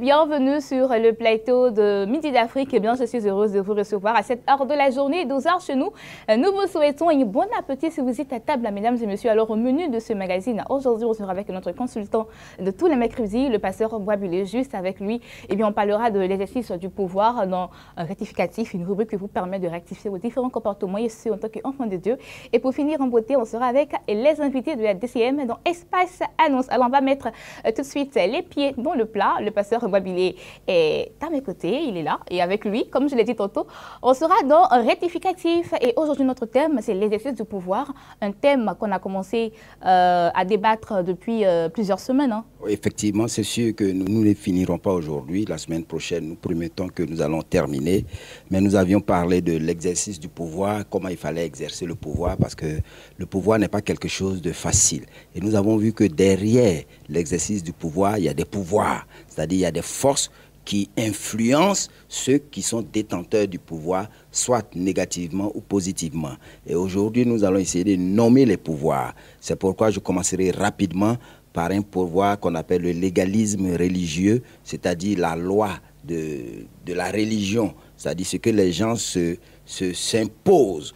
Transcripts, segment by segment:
bienvenue sur le plateau de Midi d'Afrique. Eh bien, je suis heureuse de vous recevoir à cette heure de la journée, 12h chez nous. Nous vous souhaitons un bon appétit si vous êtes à table, mesdames et messieurs. Alors, au menu de ce magazine, aujourd'hui, on sera avec notre consultant de tous les mercredis, le pasteur Boisbulé. Juste avec lui, eh bien, on parlera de l'exercice du pouvoir dans un rectificatif, une rubrique qui vous permet de rectifier vos différents comportements, et ce, en tant qu'enfant de Dieu. Et pour finir en beauté, on sera avec les invités de la DCM dans Espace Annonce. Alors, on va mettre tout de suite les pieds dans le plat. Le pasteur Boisbulé est à mes côtés, il est là. Et avec lui, comme je l'ai dit tantôt, on sera dans un rectificatif. Et aujourd'hui, notre thème, c'est l'exercice du pouvoir. Un thème qu'on a commencé à débattre depuis plusieurs semaines. Hein. Effectivement, c'est sûr que nous ne finirons pas aujourd'hui. La semaine prochaine, nous promettons que nous allons terminer. Mais nous avions parlé de l'exercice du pouvoir, comment il fallait exercer le pouvoir, parce que le pouvoir n'est pas quelque chose de facile. Et nous avons vu que derrière l'exercice du pouvoir, il y a des pouvoirs, c'est-à-dire il y a des forces qui influencent ceux qui sont détenteurs du pouvoir, soit négativement ou positivement. Et aujourd'hui, nous allons essayer de nommer les pouvoirs. C'est pourquoi je commencerai rapidement par un pouvoir qu'on appelle le légalisme religieux, c'est-à-dire la loi de la religion, c'est-à-dire ce que les gens s'imposent.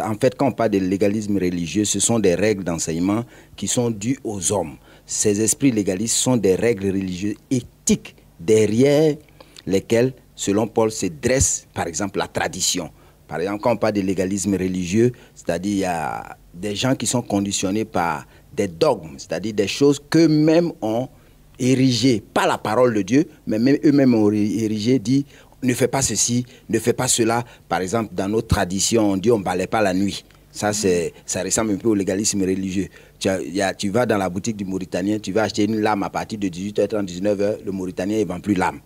En fait, quand on parle de légalisme religieux, ce sont des règles d'enseignement qui sont dues aux hommes. Ces esprits légalistes sont des règles religieuses éthiques derrière lesquelles, selon Paul, se dresse, par exemple, la tradition. Par exemple, quand on parle de légalisme religieux, c'est-à-dire il y a des gens qui sont conditionnés par des dogmes, c'est-à-dire des choses qu'eux-mêmes ont érigées, pas la parole de Dieu, mais même eux-mêmes ont érigé, dit ne fais pas ceci, ne fais pas cela. Par exemple, dans notre tradition, on dit on ne balaie pas la nuit. Ça ressemble un peu au légalisme religieux. Tu vas dans la boutique du Mauritanien, tu vas acheter une lame à partir de 18h30, 19h, le Mauritanien, il ne vend plus l'âme.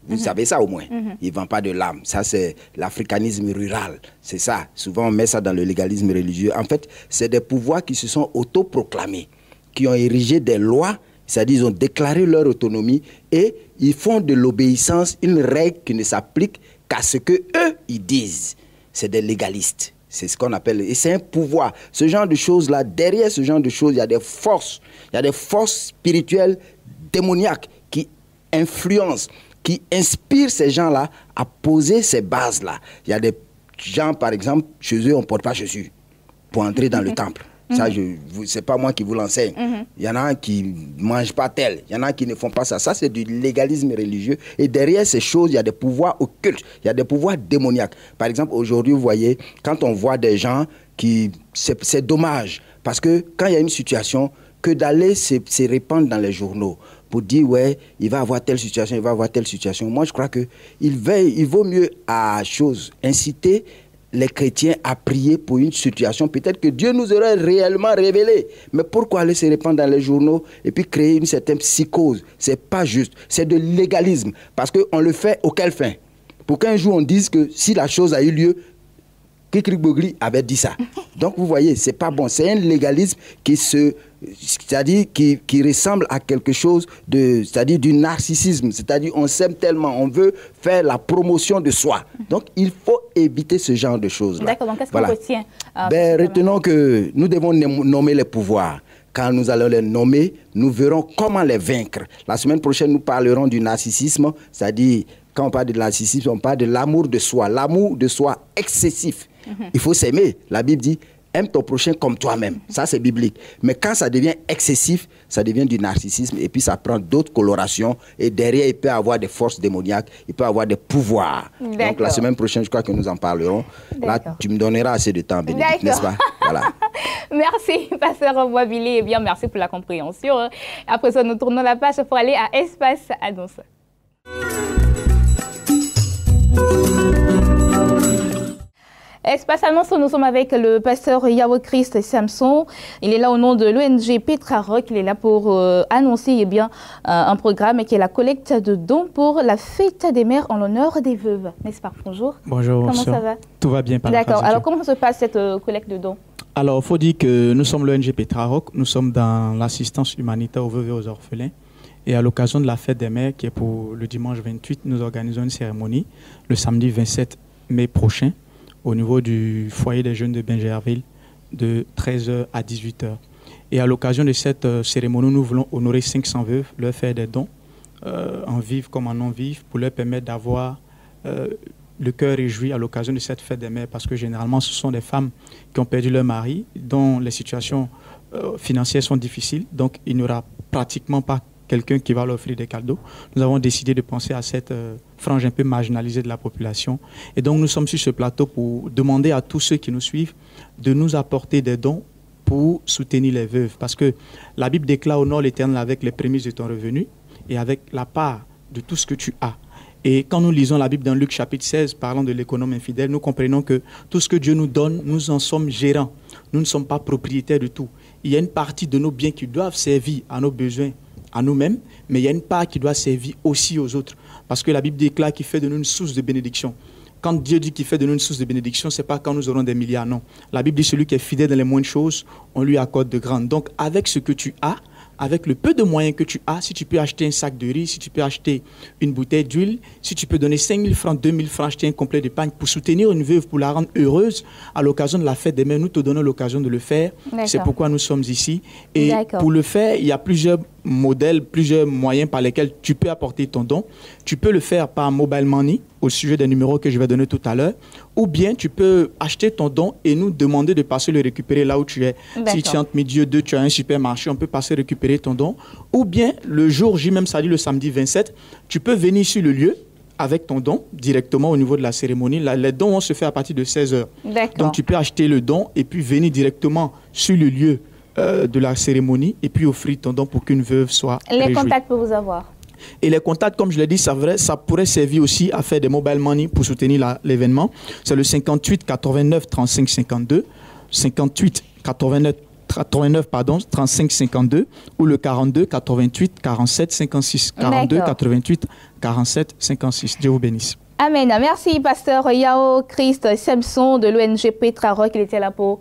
Vous savez ça au moins. Il ne vend pas de l'âme. Ça, c'est l'africanisme rural. C'est ça. Souvent, on met ça dans le légalisme religieux. En fait, c'est des pouvoirs qui se sont autoproclamés, qui ont érigé des lois, c'est-à-dire ils ont déclaré leur autonomie et ils font de l'obéissance une règle qui ne s'applique qu'à ce que eux ils disent. C'est des légalistes. C'est ce qu'on appelle, et c'est un pouvoir. Ce genre de choses-là, derrière ce genre de choses, il y a des forces. Il y a des forces spirituelles démoniaques qui influencent, qui inspirent ces gens-là à poser ces bases-là. Il y a des gens, par exemple, chez eux, on ne porte pas chaussures pour entrer dans le temple. Ça, c'est pas moi qui vous l'enseigne. Il y en a qui ne mangent pas tel. Il y en a qui ne font pas ça. Ça, c'est du légalisme religieux. Et derrière ces choses, il y a des pouvoirs occultes. Il y a des pouvoirs démoniaques. Par exemple, aujourd'hui, vous voyez, quand on voit des gens qui... C'est dommage. Parce que quand il y a une situation, que d'aller se répandre dans les journaux pour dire, ouais, il va avoir telle situation, il va avoir telle situation. Moi, je crois qu'il vaut mieux à inciter les chrétiens à prier pour une situation, peut-être que Dieu nous aurait réellement révélé. Mais pourquoi aller se répandre dans les journaux et puis créer une certaine psychose? C'est pas juste. C'est de l'égalisme. Parce qu'on le fait auquel fin? Pour qu'un jour on dise que si la chose a eu lieu, Kikrik Bogli avait dit ça. Donc vous voyez, c'est pas bon. C'est un légalisme c'est-à-dire qui ressemble à quelque chose c'est-à-dire du narcissisme. C'est-à-dire on s'aime tellement, on veut faire la promotion de soi. Donc il faut éviter ce genre de choses-là. D'accord, donc qu'est-ce qu'on retient retenons que nous devons nommer les pouvoirs. Quand nous allons les nommer, nous verrons comment les vaincre. La semaine prochaine, nous parlerons du narcissisme, c'est-à-dire quand on parle de narcissisme, on parle de l'amour de soi excessif. Il faut s'aimer. La Bible dit, aime ton prochain comme toi-même. Ça, c'est biblique. Mais quand ça devient excessif, ça devient du narcissisme et puis ça prend d'autres colorations. Et derrière, il peut y avoir des forces démoniaques, il peut y avoir des pouvoirs. Donc, la semaine prochaine, je crois que nous en parlerons. Là, tu me donneras assez de temps, Bénédicte, n'est-ce pas? Voilà. Merci, pasteur Boisbulé. Eh bien, merci pour la compréhension. Après ça, nous tournons la page pour aller à Espace Annonce. Espace Annonce, nous sommes avec le pasteur Yahweh Christ Samson. Il est là au nom de l'ONG Petra Rock. Il est là pour annoncer un programme qui est la collecte de dons pour la fête des mères en l'honneur des veuves. N'est-ce pas? Bonjour. Bonjour. Comment ça va? Tout va bien par la grâce de D'accord. Dieu. Alors, comment se passe cette collecte de dons? Alors, il faut dire que nous sommes l'ONG Petra Rock. Nous sommes dans l'assistance humanitaire aux veuves et aux orphelins. Et à l'occasion de la fête des mères, qui est pour le dimanche 28, nous organisons une cérémonie le samedi 27 mai prochain au niveau du foyer des jeunes de Bingerville de 13h à 18h. Et à l'occasion de cette cérémonie, nous voulons honorer 500 veuves, leur faire des dons en vivre comme en non-vivre, pour leur permettre d'avoir le cœur réjoui à l'occasion de cette fête des mères, parce que généralement, ce sont des femmes qui ont perdu leur mari, dont les situations financières sont difficiles, donc il n'y aura pratiquement pas quelqu'un qui va leur offrir des cadeaux. Nous avons décidé de penser à cette frange un peu marginalisée de la population. Et donc, nous sommes sur ce plateau pour demander à tous ceux qui nous suivent de nous apporter des dons pour soutenir les veuves. Parce que la Bible déclare: honore l'Éternel avec les prémices de ton revenu et avec la part de tout ce que tu as. Et quand nous lisons la Bible dans Luc chapitre 16, parlant de l'économe infidèle, nous comprenons que tout ce que Dieu nous donne, nous en sommes gérants. Nous ne sommes pas propriétaires de tout. Il y a une partie de nos biens qui doivent servir à nos besoins, à nous-mêmes, mais il y a une part qui doit servir aussi aux autres. Parce que la Bible déclare qu'il fait de nous une source de bénédiction. Quand Dieu dit qu'il fait de nous une source de bénédiction, ce n'est pas quand nous aurons des milliards, non. La Bible dit: celui qui est fidèle dans les moindres choses, on lui accorde de grandes. Donc, avec ce que tu as, avec le peu de moyens que tu as, si tu peux acheter un sac de riz, si tu peux acheter une bouteille d'huile, si tu peux donner 5 000 francs, 2 000 francs, acheter un complet d'épargne pour soutenir une veuve, pour la rendre heureuse à l'occasion de la fête des mères, nous te donnons l'occasion de le faire. C'est pourquoi nous sommes ici. Et pour le faire, il y a plusieurs modèles, plusieurs moyens par lesquels tu peux apporter ton don. Tu peux le faire par mobile money, au sujet des numéros que je vais donner tout à l'heure, ou bien tu peux acheter ton don et nous demander de passer le récupérer là où tu es. Si tu es entre midi et 2, tu as un supermarché, on peut passer récupérer ton don. Ou bien le jour J, même ça dit le samedi 27, tu peux venir sur le lieu avec ton don directement au niveau de la cérémonie. Les dons vont se faire à partir de 16h. Donc tu peux acheter le don et puis venir directement sur le lieu de la cérémonie et puis offrir ton don pour qu'une veuve soit réjouie. Les contacts pour vous avoir. Et les contacts, comme je l'ai dit, ça pourrait servir aussi à faire des mobile money pour soutenir l'événement. C'est le 58 89 35 52, 58 89 35 52 ou le 42 88 47 56. 42 88 47 56. Dieu vous bénisse. Amen. Merci, pasteur Yao Christ Samson de l'ONG Petra Rock. Il était là pour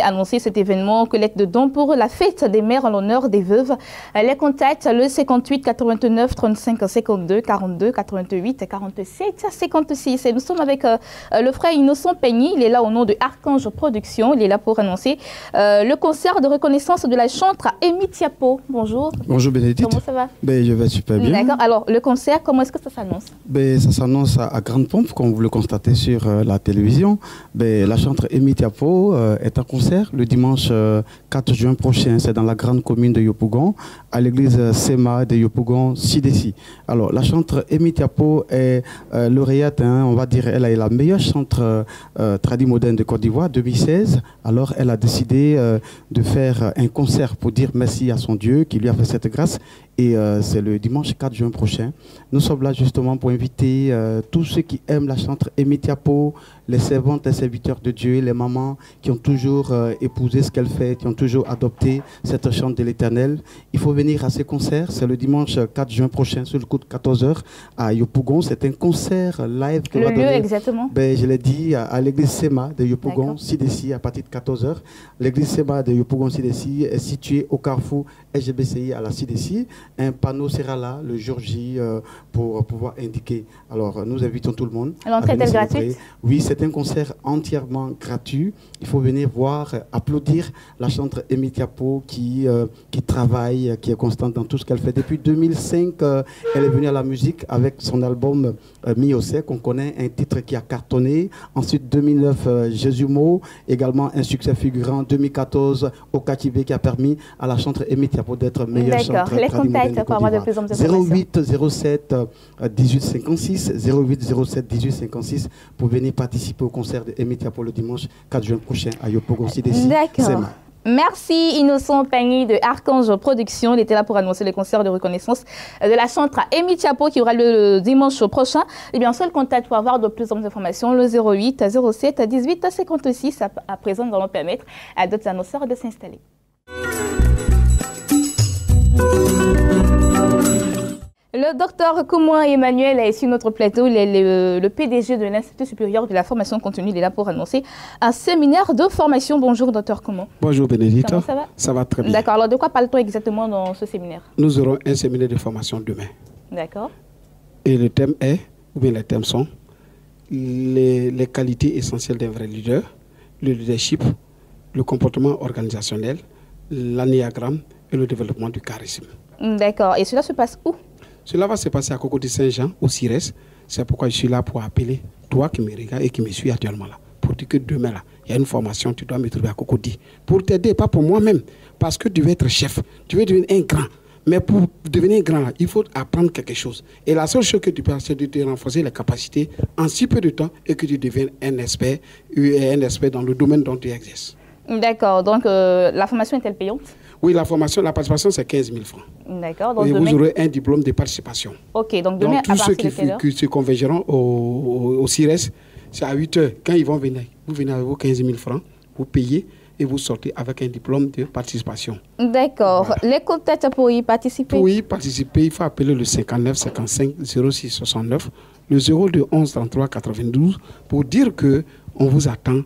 annoncer cet événement, collecte de dons pour la fête des mères en l'honneur des veuves. Les contacts, le 58 89 35 52 42 88 47 56. Et nous sommes avec le frère Innocent Peigny. Il est là au nom de Archange Production. Il est là pour annoncer le concert de reconnaissance de la chantre à Emitiapo. Bonjour. Bonjour Bénédicte. Comment ça va? Je vais super bien. D'accord. Alors, le concert, comment est-ce que ça s'annonce? Ça s'annonce à grande pompe, comme vous le constatez sur la télévision. La chantre Emitiapo est en concert le dimanche 4 juin prochain. C'est dans la grande commune de Yopougon, à l'église Sema de Yopougon, Sidesi. Alors, la chantre Emitiapo est lauréate, on va dire, elle est la meilleure chantre tradie moderne de Côte d'Ivoire 2016. Alors, elle a décidé de faire un concert pour dire merci à son Dieu qui lui a fait cette grâce. Et c'est le dimanche 4 juin prochain. Nous sommes là justement pour inviter tous ceux qui aiment la chantre Emitiapo, les servantes, les serviteurs de Dieu, les mamans qui ont toujours épousé ce qu'elle fait, qui ont toujours adopté cette chante de l'Éternel. Il faut venir à ces concerts. C'est le dimanche 4 juin prochain, sur le coup de 14h à Yopougon. C'est un concert live. Le lieu exactement? Je l'ai dit, à l'église Sema de Yopougon, Sidesi, à partir de 14h. L'église Sema de Yopougon, Sidesi est située au carrefour SGBCI à la Sidesi. Un panneau sera là le jour J pour pouvoir indiquer. Alors, nous invitons tout le monde. L'entrée est gratuite? Oui, c'est un concert entièrement gratuit. Il faut venir voir, applaudir la chantre Emitiapo qui travaille, qui est constante dans tout ce qu'elle fait. Depuis 2005, elle est venue à la musique avec son album Miosé, qu'on connaît, un titre qui a cartonné. Ensuite, 2009, Jésus-Mo, également un succès figurant. 2014, Okachibe, qui a permis à la chantre Emitiapo d'être meilleure chantre. Les contacts pour avoir de plus en plus d'informations. 08 07 18 56, 08 07 18 56 pour venir participer au concert de Emitiapo le dimanche 4 juin prochain à Yopougon Sidesi. D'accord. Merci Innocent Peigny de Archange Production. Il était là pour annoncer le concert de reconnaissance de la chantre à Emitiapo qui aura le dimanche prochain. Et bien, seul contact pour avoir de plus en plus d'informations, le 08 07 18 56. À présent, nous allons permettre à d'autres annonceurs de s'installer. Le docteur Koumoun Emmanuel est sur notre plateau. Il est le PDG de l'Institut supérieur de la formation continue. Il est là pour annoncer un séminaire de formation. Bonjour, docteur Koumoun. Bonjour, Bénédicte. Comment ça va? Ça va très bien. D'accord. Alors, de quoi parle-t-on exactement dans ce séminaire? Nous aurons un séminaire de formation demain. D'accord. Et le thème est, ou bien les thèmes sont, les qualités essentielles d'un vrai leader, le leadership, le comportement organisationnel, l'anéagramme et le développement du charisme. D'accord. Et cela se passe où? Cela va se passer à Cocody Saint-Jean, au CIRES. C'est pourquoi je suis là pour appeler toi qui me regardes et qui me suis actuellement là. Pour dire que demain, là, il y a une formation, tu dois me trouver à Cocody. Pour t'aider, pas pour moi-même. Parce que tu veux être chef, tu veux devenir un grand. Mais pour devenir grand, il faut apprendre quelque chose. Et la seule chose que tu peux faire, c'est de te renforcer les capacités en si peu de temps et que tu deviennes un expert dans le domaine dont tu exerces. D'accord. Donc, la formation est-elle payante? Oui, la participation, c'est 15 000 francs. D'accord. Et vous aurez un diplôme de participation. Ok. Donc, demain, tous ceux qui se convergeront au CIRES, c'est à 8 heures. Quand ils vont venir, vous venez avec vos 15 000 francs, vous payez et vous sortez avec un diplôme de participation. D'accord. Voilà. Les contacts pour y participer? Pour y participer, il faut appeler le 59 55 06 69, le 02 11 33 92 pour dire qu'on vous attend.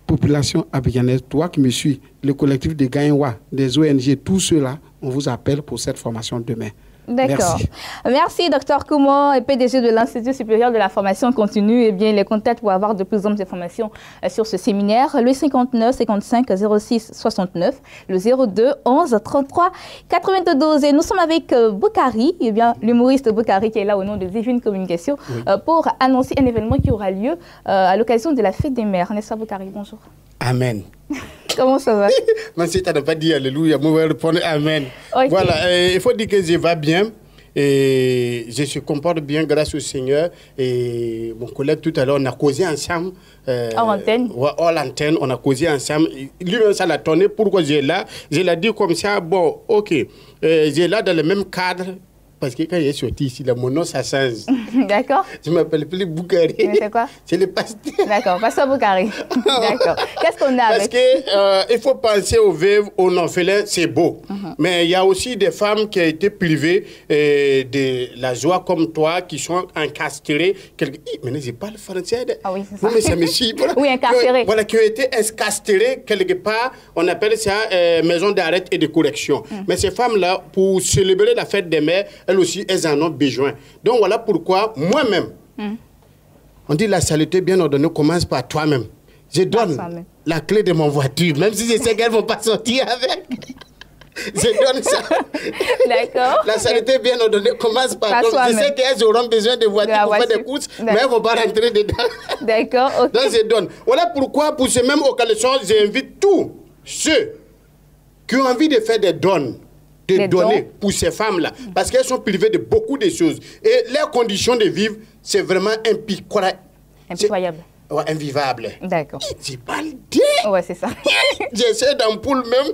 Population abidjanaise, toi qui me suis, le collectif de Gaïnwa, des ONG, tous ceux-là, on vous appelle pour cette formation demain. D'accord. Merci, Dr Koumo, PDG de l'Institut supérieur de la formation continue. Eh bien, les contacts pour avoir de plus en plus d'informations sur ce séminaire, le 59 55 06 69, le 02 11 33 92. Et nous sommes avec Boukari, eh bien, l'humoriste Boukari qui est là au nom de Divine Communication, pour annoncer un événement qui aura lieu à l'occasion de la fête des mères. N'est-ce pas, Boukari? Bonjour. Amen. Comment ça va? Même si tu n'as pas dit Alléluia, moi je vais répondre Amen. Okay. Voilà, il faut dire que je vais bien et je se comporte bien grâce au Seigneur. Et mon collègue tout à l'heure, on a causé ensemble. Hors antenne? Ouais, hors antenne, on a causé ensemble. Lui-même, ça l'a tourné. Pourquoi j'ai là? Je l'ai dit comme ça, bon, ok, j'ai là dans le même cadre. Parce que quand il est sorti ici, là, mon nom, ça change. D'accord. Je ne m'appelle plus Boukari. Mais c'est quoi? C'est le pasteur. D'accord, pasteur Boukari. D'accord. Qu'est-ce qu'on a avec? Parce qu'il faut penser aux veuves, aux orphelins, c'est beau. Mais il y a aussi des femmes qui ont été privées de la joie comme toi, qui sont incarcérées. Mais je parle français. Ah oui, c'est ça. Non, mais ça me suit. Voilà. Oui, incarcérées. Voilà, qui ont été incarcérées quelque part. On appelle ça maison d'arrêt et de correction. Mais ces femmes-là, pour célébrer la fête des mères, elles aussi, elles en ont besoin. Donc voilà pourquoi, moi-même, on dit la saleté bien ordonnée commence par toi-même. Je donne la clé de mon voiture, même si je sais qu'elles ne vont pas sortir avec. Je donne ça. D'accord. La saleté bien ordonnée commence par toi. Je sais qu'elles auront besoin de voitures pour faire des courses, mais elles ne vont pas rentrer dedans. D'accord. Okay. Donc je donne. Voilà pourquoi, pour ce même occasion, j'invite tous ceux qui ont envie de faire des dons. De donner pour ces femmes-là. Parce qu'elles sont privées de beaucoup de choses. Et leurs conditions de vivre, c'est vraiment impitoyable. Ouais, invivable. D'accord. C'est pas le dire. Ouais, c'est ça. J'essaie d'ampoule même.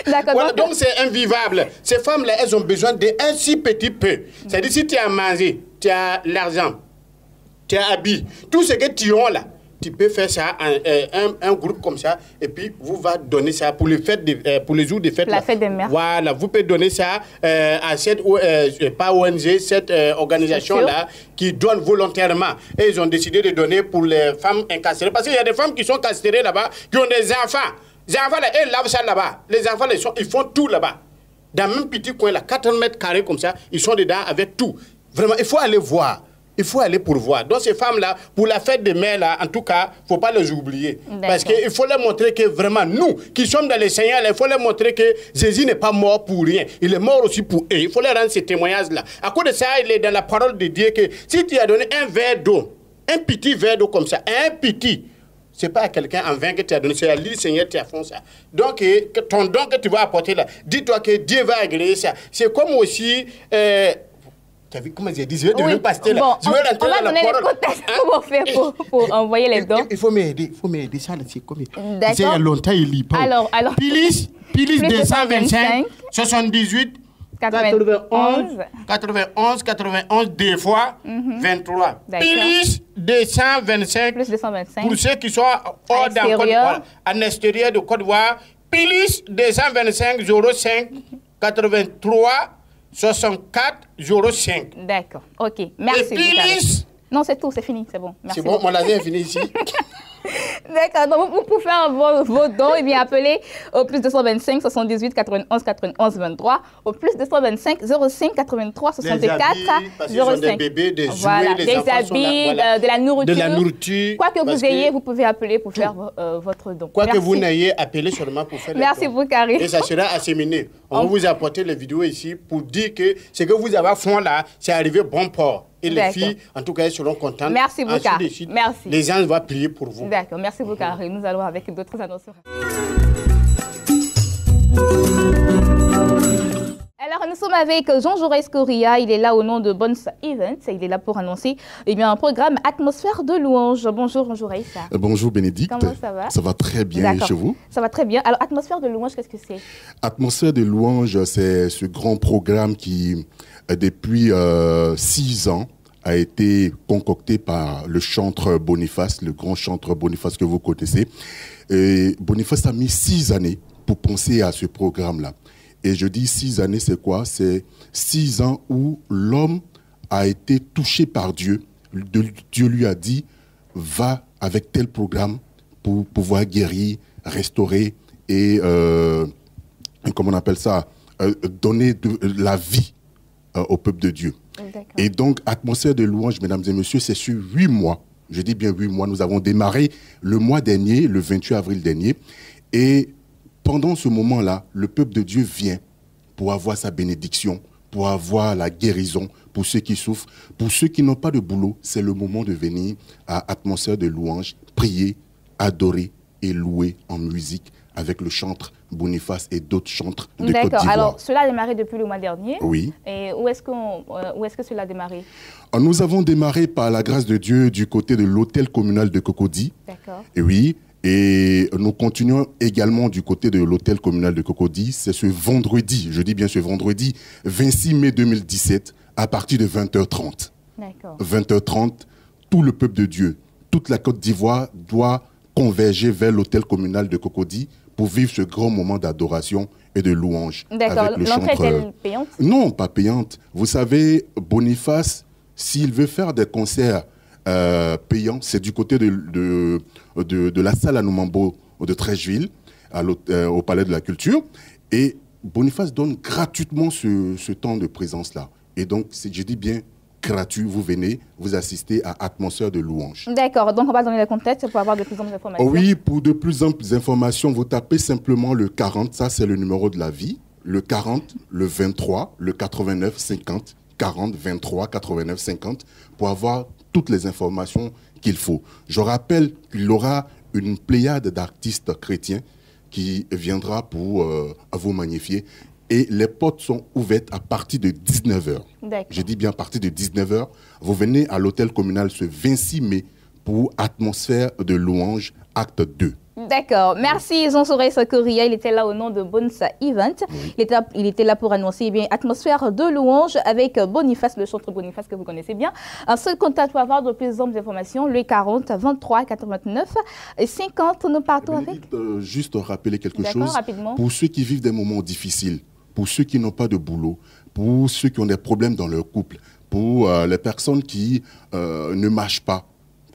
D'accord. Voilà, donc c'est invivable. Ces femmes-là, elles ont besoin d'un si petit peu. C'est-à-dire, si tu as mangé, tu as l'argent, tu as habillé, tout ce que tu as là, tu peux faire ça, un groupe comme ça, et puis vous va donner ça pour les fêtes, pour les jours de fête. La fête des mères. Voilà, vous pouvez donner ça à cette, pas ONG, cette organisation-là, qui donne volontairement. Et ils ont décidé de donner pour les femmes incarcérées. Parce qu'il y a des femmes qui sont incarcérées là-bas, qui ont des enfants. Les enfants, là, ils lavent ça là-bas. Les enfants, ils font tout là-bas. Dans le même petit coin, là, 4 mètres carrés comme ça, ils sont dedans avec tout. Vraiment, il faut aller voir. Il faut aller pour voir. Donc ces femmes-là, pour la fête des mères, là, en tout cas, il ne faut pas les oublier. Parce qu'il faut leur montrer que vraiment, nous, qui sommes dans les Seigneurs, il faut leur montrer que Jésus n'est pas mort pour rien. Il est mort aussi pour eux. Il faut leur rendre ces témoignages-là. À cause de ça, il est dans la parole de Dieu que si tu as donné un verre d'eau, un petit verre d'eau comme ça, un petit, ce n'est pas à quelqu'un en vain que tu as donné, c'est à lui, Seigneur, tu as fait ça. Donc, ton don que tu vas apporter là, dis-toi que Dieu va agréer ça. C'est comme aussi... tu as vu comment j'ai dit? Je vais devenir pasteur là. Bon, je vais rentrer on va donner les contacts comment faire pour envoyer les dons. Il faut m'aider. Il faut m'aider. Ça, c'est comme... D'accord. Il y a longtemps, il lit pas. Alors... Pilis 225, 78, 91, des fois, 23. Pilis 225. Plus 225. Pour ceux qui sont hors d'un Côte d'Ivoire, en extérieur de Côte d'Ivoire. Pilis 225, 05, 83, 64, 05. D'accord, ok. Merci. Et puis, non, c'est tout, c'est fini, c'est bon. Merci. C'est bon, mon laser est fini ici. D'accord, donc pour faire vos dons, eh bien, appelez au plus 225 78 91 91 23, au plus 225 05 83 64 05. Des bébés, des jouets, voilà, des habits, de la nourriture. Quoi que vous ayez, vous pouvez appeler pour faire votre don. Quoi que vous n'ayez, appelez seulement pour faire le don. Merci beaucoup, Karim. Et ça sera asséminé. On va vous apporter les vidéos ici pour dire que ce que vous avez à fond là, c'est arrivé bon port. Et les filles, en tout cas, elles seront contentes. Merci beaucoup. Merci. Les gens vont prier pour vous. D'accord, merci beaucoup. Nous allons avec d'autres annonceurs. Alors, nous sommes avec Jean Jaurès Correa. Il est là au nom de Bonsa Events. Il est là pour annoncer un programme Atmosphère de louange. Bonjour, Jean Jaurès. Bonjour, Bénédicte. Comment ça va? Ça va très bien. Et chez vous? Ça va très bien. Alors, Atmosphère de louange, qu'est-ce que c'est? Atmosphère de louange, c'est ce grand programme qui, depuis 6 ans, a été concocté par le chanteur Boniface, le grand chanteur Boniface que vous connaissez. Et Boniface a mis 6 années pour penser à ce programme-là. Et je dis 6 années, c'est quoi? C'est 6 ans où l'homme a été touché par Dieu. Dieu lui a dit, va avec tel programme pour pouvoir guérir, restaurer et, comment on appelle ça, donner de la vie au peuple de Dieu. Et donc, Atmosphère de louange, mesdames et messieurs, c'est sur 8 mois. Je dis bien 8 mois. Nous avons démarré le mois dernier, le 28 avril dernier. Et pendant ce moment-là, le peuple de Dieu vient pour avoir sa bénédiction, pour avoir la guérison, pour ceux qui souffrent. Pour ceux qui n'ont pas de boulot, c'est le moment de venir à Atmosphère de louange, prier, adorer et louer en musique avec le chanteur Boniface et d'autres chanteurs de Côte d'Ivoire. D'accord. Alors, cela a démarré depuis le mois dernier. Oui. Et où est-ce que cela a démarré? Nous avons démarré par la grâce de Dieu du côté de l'hôtel communal de Cocody. D'accord. Et oui. Et nous continuons également du côté de l'hôtel communal de Cocody. C'est ce vendredi, je dis bien ce vendredi, 26 mai 2017, à partir de 20h30. D'accord. 20h30, tout le peuple de Dieu, toute la Côte d'Ivoire doit converger vers l'hôtel communal de Cocody pour vivre ce grand moment d'adoration et de louange. D'accord. L'entrée est-elle payante? Non, pas payante. Vous savez, Boniface, s'il veut faire des concerts payants, c'est du côté de la salle à Noumambo de Trècheville, au Palais de la Culture. Et Boniface donne gratuitement ce temps de présence-là. Et donc, je dis bien gratuit, vous venez, vous assistez à Atmosphère de louange. D'accord, donc on va donner le contexte pour avoir de plus amples informations. Oui, pour de plus amples informations, vous tapez simplement le 40, ça c'est le numéro de la vie, le 40, le 23, le 89, 50, 40, 23, 89, 50, pour avoir toutes les informations qu'il faut. Je rappelle qu'il y aura une pléiade d'artistes chrétiens qui viendra pour vous magnifier. Et les portes sont ouvertes à partir de 19h. Je dis bien à partir de 19h. Vous venez à l'hôtel communal ce 26 mai pour Atmosphère de louange, acte 2. D'accord. Merci Jean Jaurès Correa. Il était là au nom de Bonsa Event. Oui. Il était là pour annoncer Atmosphère de louange avec Boniface, le chanteur Boniface que vous connaissez bien. Un seul contact pour avoir de plus amples informations, le 40 23 89 et 50. Nous partons avec. Juste rappeler quelque chose. Rapidement. Pour ceux qui vivent des moments difficiles, pour ceux qui n'ont pas de boulot, pour ceux qui ont des problèmes dans leur couple, pour les personnes qui ne marchent pas,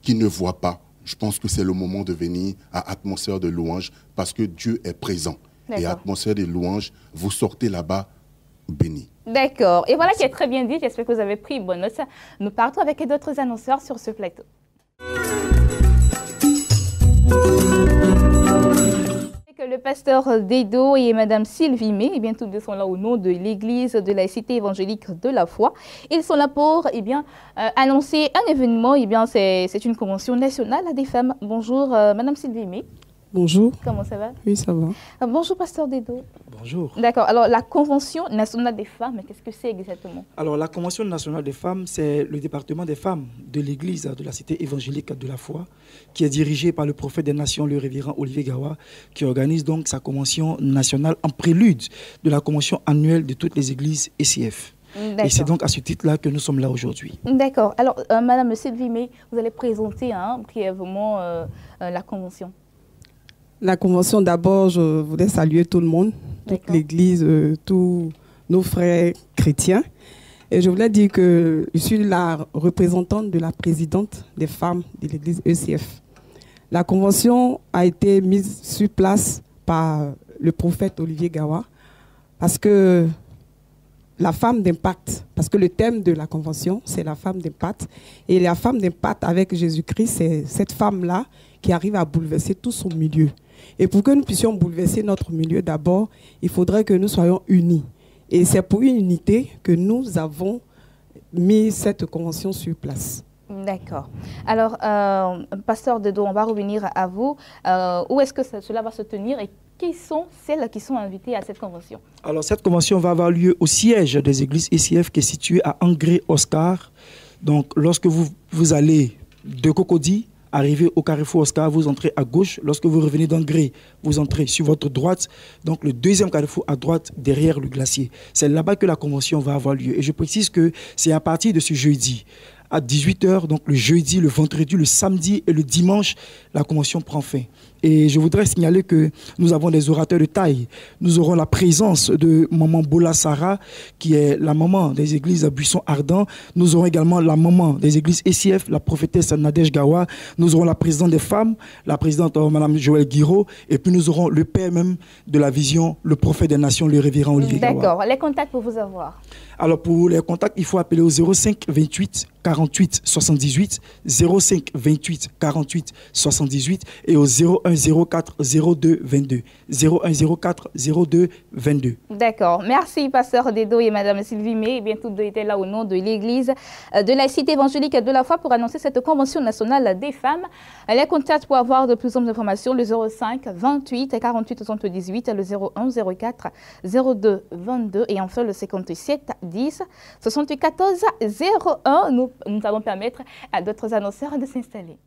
qui ne voient pas, je pense que c'est le moment de venir à Atmosphère de louange parce que Dieu est présent. Et Atmosphère de louange, vous sortez là-bas bénis. D'accord. Et voilà qui est très bien dit. J'espère que vous avez pris bonne note. Nous partons avec d'autres annonceurs sur ce plateau. Le pasteur Dedo et Madame Sylvie May, tous deux sont là au nom de l'église de la Cité évangélique de la foi. Ils sont là pour annoncer un événement. C'est une convention nationale des femmes. Bonjour Madame Sylvie May. Bonjour. Comment ça va? Oui, ça va. Bonjour, pasteur Dedo. Bonjour. D'accord. Alors, la Convention nationale des femmes, qu'est-ce que c'est exactement? Alors, la Convention nationale des femmes, c'est le département des femmes de l'Église de la Cité évangélique de la foi, qui est dirigé par le prophète des nations, le révérend Olivier Gawa, qui organise donc sa convention nationale en prélude de la convention annuelle de toutes les églises ECF. Et c'est donc à ce titre-là que nous sommes là aujourd'hui. D'accord. Alors, Madame Sylvie May, vous allez présenter brièvement la convention. La convention, d'abord, je voulais saluer tout le monde, toute l'Église, tous nos frères chrétiens. Et je voulais dire que je suis la représentante de la présidente des femmes de l'Église ECF. La convention a été mise sur place par le prophète Olivier Gawa parce que la femme d'impact, parce que le thème de la convention, c'est la femme d'impact. Et la femme d'impact avec Jésus-Christ, c'est cette femme-là qui arrive à bouleverser tout son milieu. Et pour que nous puissions bouleverser notre milieu, d'abord, il faudrait que nous soyons unis. Et c'est pour une unité que nous avons mis cette convention sur place. D'accord. Alors, Pasteur Dedo, on va revenir à vous. Où est-ce que cela va se tenir et qui sont celles qui sont invitées à cette convention? Alors, cette convention va avoir lieu au siège des églises ICF qui est situé à Angré-Oscar. Donc, lorsque vous allez de Cocody, arrivez au carrefour Oscar, vous entrez à gauche. Lorsque vous revenez d'Angré, vous entrez sur votre droite. Donc, le deuxième carrefour à droite, derrière le glacier. C'est là-bas que la convention va avoir lieu. Et je précise que c'est à partir de ce jeudi, à 18 h, donc le jeudi, le vendredi, le samedi et le dimanche, la convention prend fin. Et je voudrais signaler que nous avons des orateurs de taille. Nous aurons la présence de maman Bola Sarah, qui est la maman des églises à Buisson Ardent. Nous aurons également la maman des églises ECF, la prophétesse Nadège Gawa. Nous aurons la présidente des femmes, la présidente madame Joël Guiraud. Et puis nous aurons le père même de la vision, le prophète des nations, le révérend Olivier Gawa. D'accord. Les contacts pour vous avoir? Alors pour les contacts, il faut appeler au 05 28 48 78, 05 28 48 78 et au 01 04 02 22. 01 04 02 22. D'accord. Merci, Pasteur Dedo et Madame Sylvie May. Eh bien, toutes deux étaient là au nom de l'Église de la Cité évangélique de la foi pour annoncer cette convention nationale des femmes. Les contacts pour avoir de plus d'informations, le 05 28 48 78, le 01 04 02 22 et enfin le 57 10 74 01. Nous allons permettre à d'autres annonceurs de s'installer.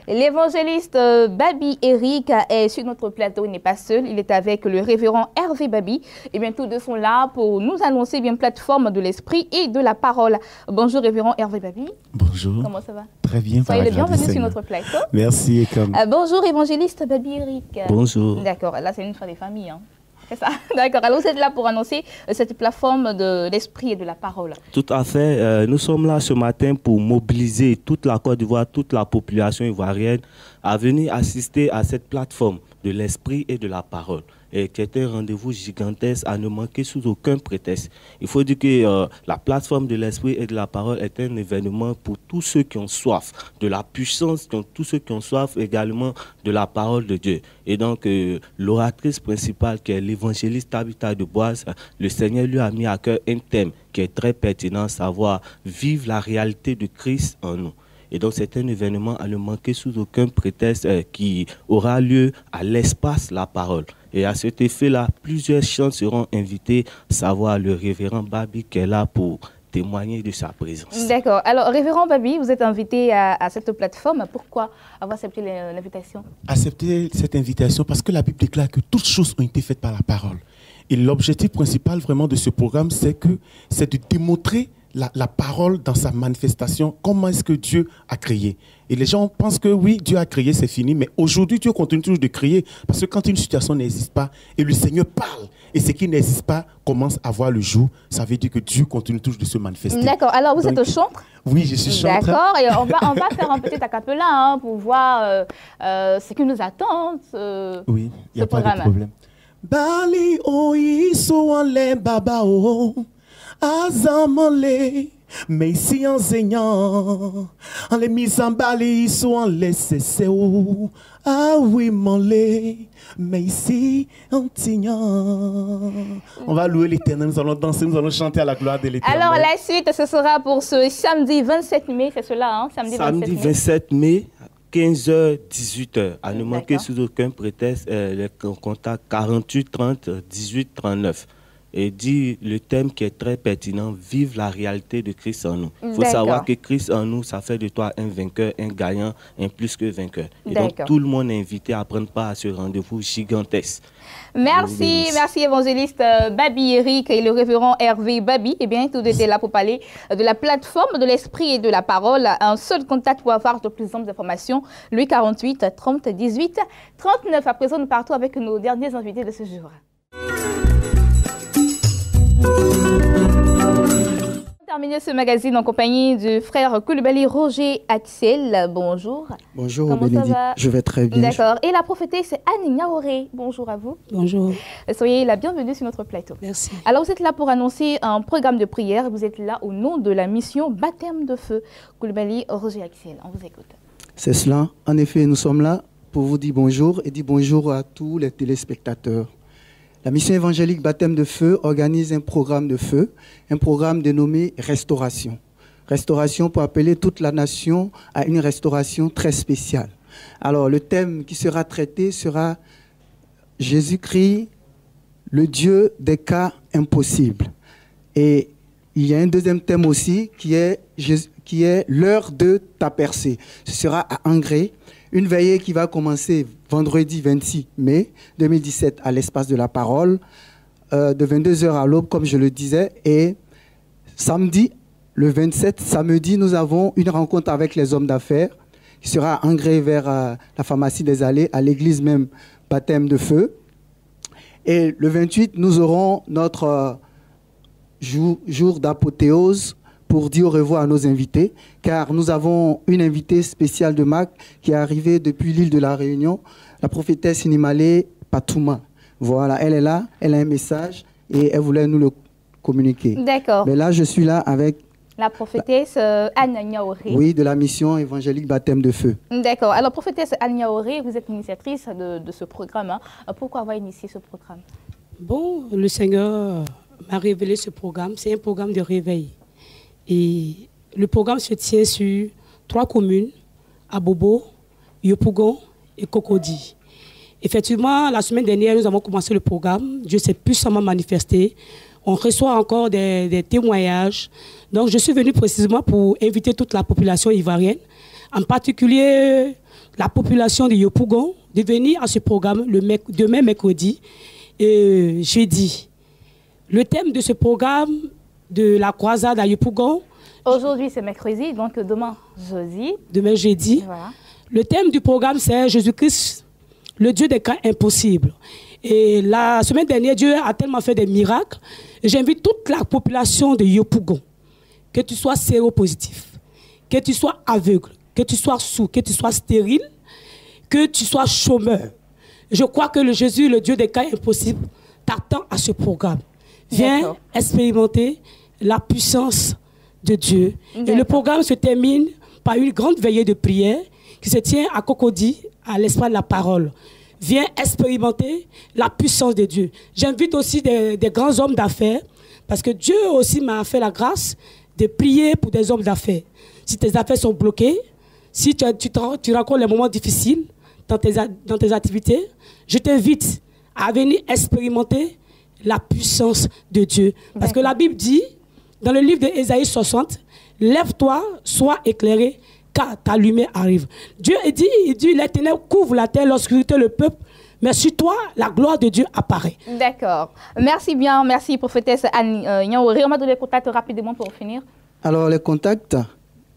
L'évangéliste Babi Eric est sur notre plateau, il n'est pas seul, il est avec le révérend Hervé Babi. Et bien tous deux sont là pour nous annoncer bien plateforme de l'esprit et de la parole. Bonjour révérend Hervé Babi. Bonjour. Comment ça va? Très bien. Soyez le bienvenu sur notre plateau. Merci. Bonjour évangéliste Babi Eric. Bonjour. D'accord, là c'est une fois des familles. Hein. C'est ça. D'accord. Alors vous êtes là pour annoncer cette plateforme de l'esprit et de la parole. Tout à fait. Nous sommes là ce matin pour mobiliser toute la Côte d'Ivoire, toute la population ivoirienne à venir assister à cette plateforme de l'esprit et de la parole. Et qui est un rendez-vous gigantesque à ne manquer sous aucun prétexte. Il faut dire que la plateforme de l'esprit et de la parole est un événement pour tous ceux qui ont soif de la puissance, tous ceux qui ont soif également de la parole de Dieu. Et donc, l'oratrice principale, qui est l'évangéliste Tabitha Deboise, le Seigneur lui a mis à cœur un thème qui est très pertinent, savoir vivre la réalité de Christ en nous. Et donc, c'est un événement à ne manquer sous aucun prétexte qui aura lieu à l'espace La Parole. Et à cet effet-là, plusieurs chants seront invités, savoir le révérend Babi qui est là pour témoigner de sa présence. D'accord. Alors, révérend Babi, vous êtes invité à cette plateforme. Pourquoi avoir accepté l'invitation? Accepter cette invitation parce que la Bible déclare que toutes choses ont été faites par la parole. Et l'objectif principal vraiment de ce programme, c'est de démontrer la parole dans sa manifestation, comment est-ce que Dieu a créé. Et les gens pensent que oui, Dieu a créé, c'est fini, mais aujourd'hui, Dieu continue toujours de créer, parce que quand une situation n'existe pas, et le Seigneur parle, et ce qui n'existe pas commence à voir le jour, ça veut dire que Dieu continue toujours de se manifester. D'accord, alors vous êtes chantre? Oui, je suis chantre. D'accord, et on va faire un petit acapella pour voir ce qui nous attend. Oui, il n'y a pas de problème. Bali o iso anle baba o azamale mais ici enseignant en les mis en bali iso en laissé o ah oui molé mais ici enseignant. On va louer l'Éternel, nous allons danser, nous allons chanter à la gloire de l'Éternel. Alors la suite ce sera pour ce samedi 27 mai, c'est cela, hein? Samedi 27 mai. 15h, 18h. À ne manquer sous aucun prétexte, les contacts 48 30 18 39. Et dit le thème qui est très pertinent, vive la réalité de Christ en nous. Il faut savoir que Christ en nous, ça fait de toi un vainqueur, un gagnant, un plus que vainqueur. Et donc tout le monde est invité à prendre part à ce rendez-vous gigantesque. Merci, merci évangéliste Babi Eric et le révérend Hervé Babi. Eh bien, tout était là pour parler de la plateforme de l'esprit et de la parole. Un seul contact pour avoir de plus amples informations, lui 48 30 18 39. À présent, nous partons avec nos derniers invités de ce jour. terminer ce magazine en compagnie du frère Coulibaly Roger Axel. Bonjour. Bonjour Bénédicte, je vais très bien. D'accord. Et la prophétesse Anne Niaoré. Bonjour à vous. Bonjour. Soyez la bienvenue sur notre plateau. Merci. Alors vous êtes là pour annoncer un programme de prière. Vous êtes là au nom de la mission Baptême de feu. Coulibaly Roger Axel, on vous écoute. C'est cela. En effet, nous sommes là pour vous dire bonjour et dire bonjour à tous les téléspectateurs. La mission évangélique Baptême de feu organise un programme de feu, un programme dénommé Restauration. Restauration pour appeler toute la nation à une restauration très spéciale. Alors, le thème qui sera traité sera Jésus-Christ, le Dieu des cas impossibles. Et il y a un deuxième thème aussi qui est l'heure de ta percée. Ce sera à Angré. Une veillée qui va commencer vendredi 26 mai 2017 à l'espace de la parole, de 22h à l'aube, comme je le disais. Et samedi, le 27, samedi, nous avons une rencontre avec les hommes d'affaires qui sera à Angré vers la pharmacie des Allées, à l'église même Baptême de feu. Et le 28, nous aurons notre jour d'apothéose pour dire au revoir à nos invités, car nous avons une invitée spéciale de marque qui est arrivée depuis l'île de la Réunion, la prophétesse Inimalé Patouma. Voilà, elle est là, elle a un message et elle voulait nous le communiquer. D'accord. Mais là, je suis là avec la prophétesse Anne Niaoré. Oui, de la mission évangélique Baptême de feu. D'accord. Alors, prophétesse Anne Niaoré, vous êtes initiatrice de ce programme. Hein. Pourquoi avoir initié ce programme? Bon, le Seigneur m'a révélé ce programme. C'est un programme de réveil. Et le programme se tient sur 3 communes, Abobo, Yopougon et Cocody. Effectivement, la semaine dernière, nous avons commencé le programme. Dieu s'est puissamment manifesté. On reçoit encore des témoignages. Donc, je suis venu précisément pour inviter toute la population ivoirienne, en particulier la population de Yopougon, de venir à ce programme demain mercredi et jeudi. Le thème de ce programme de la croisade à Yopougon. Aujourd'hui, c'est mercredi, donc demain, jeudi. Demain, jeudi. Voilà. Le thème du programme, c'est Jésus-Christ, le Dieu des cas impossibles. Et la semaine dernière, Dieu a tellement fait des miracles. J'invite toute la population de Yopougon, que tu sois séropositif, que tu sois aveugle, que tu sois sourd, que tu sois stérile, que tu sois chômeur. Je crois que le Jésus, le Dieu des cas impossibles, t'attend à ce programme. Viens expérimenter la puissance de Dieu. Et le programme se termine par une grande veillée de prière qui se tient à Cocody, à l'espace de la parole. Viens expérimenter la puissance de Dieu. J'invite aussi des grands hommes d'affaires, parce que Dieu aussi m'a fait la grâce de prier pour des hommes d'affaires. Si tes affaires sont bloquées, si tu rencontres les moments difficiles dans tes activités, je t'invite à venir expérimenter la puissance de Dieu. Parce que la Bible dit, dans le livre d'Ésaïe 60, « Lève-toi, sois éclairé, car ta lumière arrive. » Dieu dit, les ténèbres couvrent la terre, l'obscurité le peuple, mais sur toi, la gloire de Dieu apparaît. D'accord. Merci bien, merci prophétesse Anne Niaoré. On m'a donné les contacts rapidement pour finir. Alors, les contacts,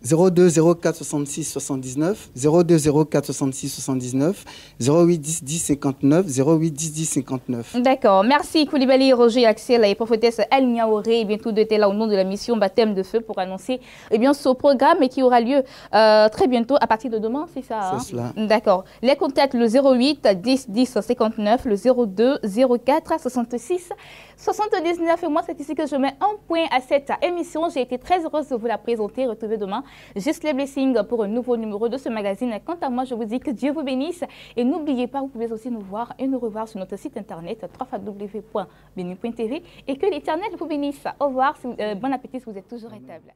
02 04 66 79, 02 04 66 79, 08 10 10 59, 08 10 10 59. D'accord. Merci Coulibaly Roger Axel et prophétesse Anne Niaoré. Bien tout était là au nom de la mission Baptême de feu pour annoncer ce programme qui aura lieu très bientôt à partir de demain, c'est ça? C'est cela. D'accord. Les contacts, le 08 10 10 59, le 02 04 66 79. Et moi, c'est ici que je mets un point à cette émission. J'ai été très heureuse de vous la présenter. Retrouvez demain Juste les blessings pour un nouveau numéro de ce magazine. Quant à moi, je vous dis que Dieu vous bénisse. Et n'oubliez pas, vous pouvez aussi nous voir et nous revoir sur notre site internet www.beni.tv et que l'Éternel vous bénisse. Au revoir. Bon appétit si vous êtes toujours à table.